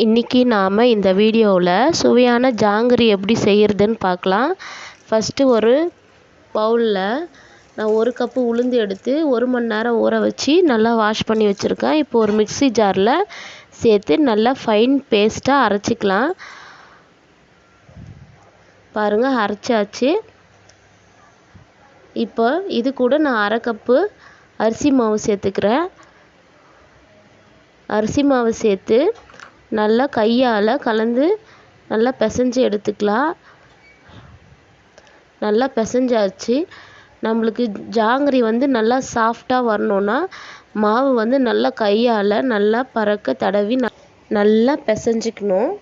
இன்றைக்கி நாம் இந்த வீடியோவில் சுவையான ஜாங்கிரி எப்படி செய்கிறதுன்னு பார்க்கலாம். ஃபஸ்ட்டு ஒரு பவுலில் நான் 1 கப்பு உளுந்து எடுத்து 1 மணி நேரம் ஊற வச்சு நல்லா வாஷ் பண்ணி வச்சுருக்கேன். இப்போ ஒரு மிக்ஸி ஜாரில் சேர்த்து நல்லா ஃபைன் பேஸ்ட்டாக அரைச்சிக்கலாம். பாருங்கள், அரைச்சாச்சு. இப்போ இது கூட நான் 1/2 கப்பு அரிசி மாவு சேர்த்துக்கிறேன். அரிசி மாவு சேர்த்து நல்லா கையால் கலந்து நல்லா பிசைஞ்சு எடுத்துக்கலாம். நல்லா பிசைஞ்சாச்சு. நம்மளுக்கு ஜாங்கிரி நல்லா சாஃப்டாக வரணுன்னா மாவு நல்லா கையால் நல்லா பரக்க தடவி நல்லா பிசைஞ்சிக்கணும்.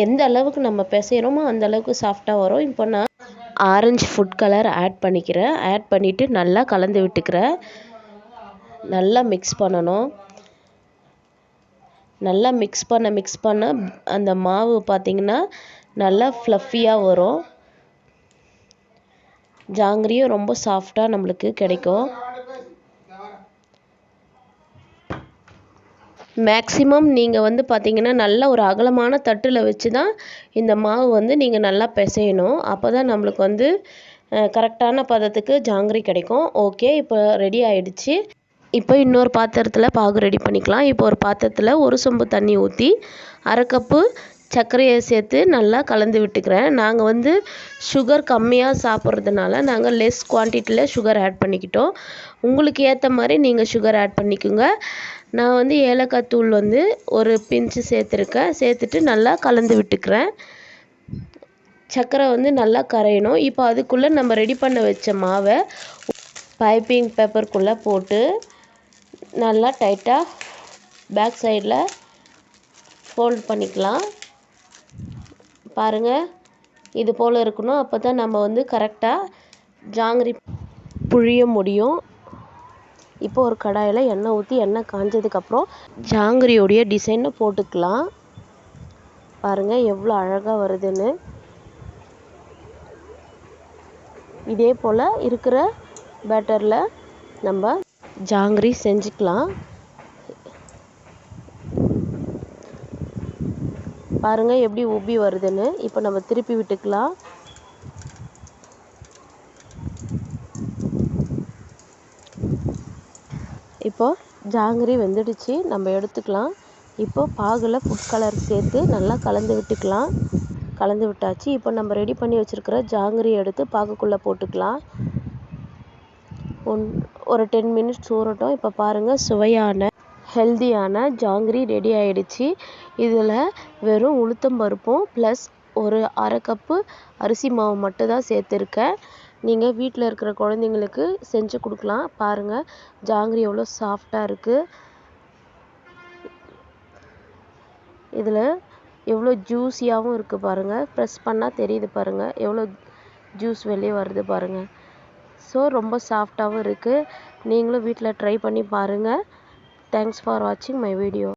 எந்த அளவுக்கு நம்ம பிசைகிறோமோ அந்த அளவுக்கு சாஃப்டாக வரும். இப்போ நான் ஆரஞ்சு ஃபுட் கலர் ஆட் பண்ணிக்கிறேன். ஆட் பண்ணிவிட்டு நல்லா கலந்து விட்டுக்கிறேன். நல்லா மிக்ஸ் பண்ணணும். நல்லா மிக்ஸ் பண்ண அந்த மாவு பார்த்திங்கன்னா நல்லா ஃப்ளஃபியாக வரும். ஜாங்கிரியும் ரொம்ப சாஃப்டாக நம்மளுக்கு கிடைக்கும். மேக்ஸிமம் நீங்கள் பார்த்திங்கன்னா நல்ல ஒரு அகலமான தட்டில் வச்சு தான் இந்த மாவு நீங்கள் நல்லா பிசையணும். அப்போ தான் நம்மளுக்கு கரெக்டான பதத்துக்கு ஜாங்கிரி கிடைக்கும். ஓகே, இப்போ ரெடி ஆகிடுச்சு. இப்போ இன்னொரு பாத்திரத்தில் பாகு ரெடி பண்ணிக்கலாம். இப்போ ஒரு பாத்திரத்தில் 1 சொம்பு தண்ணி ஊற்றி 1/2 கப்பு சர்க்கரையை சேர்த்து நல்லா கலந்து விட்டுக்கிறேன். நாங்கள் சுகர் கம்மியாக சாப்பிட்றதுனால நாங்கள் லெஸ் குவான்டிட்டியில் சுகர் ஆட் பண்ணிக்கிட்டோம். உங்களுக்கு ஏற்ற மாதிரி நீங்கள் சுகர் ஆட் பண்ணிக்கோங்க. நான் ஏலக்காய் தூள் ஒரு பிஞ்சு சேர்த்துருக்கேன். சேர்த்துட்டு நல்லா கலந்து விட்டுக்கிறேன். சர்க்கரை நல்லா கரையணும். இப்போ அதுக்குள்ளே நம்ம ரெடி பண்ண வச்ச மாவை பைப்பிங் பேப்பருக்குள்ளே போட்டு நல்லா டைட்டாக பேக் சைடில் ஃபோல்ட் பண்ணிக்கலாம். பாருங்கள், இது போல் இருக்கணும். அப்போ தான் நம்ம கரெக்டாக ஜாங்கிரி புழிய முடியும். இப்போ ஒரு கடாயில் எண்ணெய் ஊற்றி எண்ணெய் காஞ்சதுக்கப்புறம் ஜாங்கிரியோடைய டிசைனை போட்டுக்கலாம். பாருங்கள் எவ்வளோ அழகாக வருதுன்னு. இதே போல் இருக்கிற பேட்டரில் நம்ம ஜாங்கிரி செஞ்சுக்கலாம். பாருங்கள் எப்படி உப்பி வருதுன்னு. இப்போ நம்ம திருப்பி விட்டுக்கலாம். இப்போ ஜாங்கிரி வெந்துடுச்சு, நம்ம எடுத்துக்கலாம். இப்போ பாகில் ஃபுட் கலர் சேர்த்து நல்லா கலந்து விட்டுக்கலாம். கலந்து விட்டாச்சு. இப்போ நம்ம ரெடி பண்ணி வச்சுருக்கிற ஜாங்கிரி எடுத்து பாகுக்குள்ளே போட்டுக்கலாம். ஒரு 10 மினிட்ஸ் ஊறட்டும். இப்போ பாருங்கள், சுவையான ஹெல்தியான ஜாங்கிரி ரெடி ஆகிடுச்சு. இதில் வெறும் உளுத்தம்பருப்பும் ப்ளஸ் ஒரு 1/2 கப்பு அரிசி மாவு மட்டும் தான் சேர்த்துருக்கேன். நீங்கள் வீட்டில் இருக்கிற குழந்தைங்களுக்கு செஞ்சு கொடுக்கலாம். பாருங்கள் ஜாங்கிரி எவ்வளோ சாஃப்டாக இருக்குது. இதில் எவ்வளோ ஜூஸியாகவும் இருக்குது பாருங்கள். ப்ரெஸ் பண்ணால் தெரியுது பாருங்கள் எவ்வளோ ஜூஸ் வெளியே வருது பாருங்கள். ஸோ ரொம்ப சாஃப்டாகவும் இருக்குது. நீங்களும் வீட்டில் ட்ரை பண்ணி பாருங்கள். தேங்க்ஸ் ஃபார் வாட்சிங் மை வீடியோ.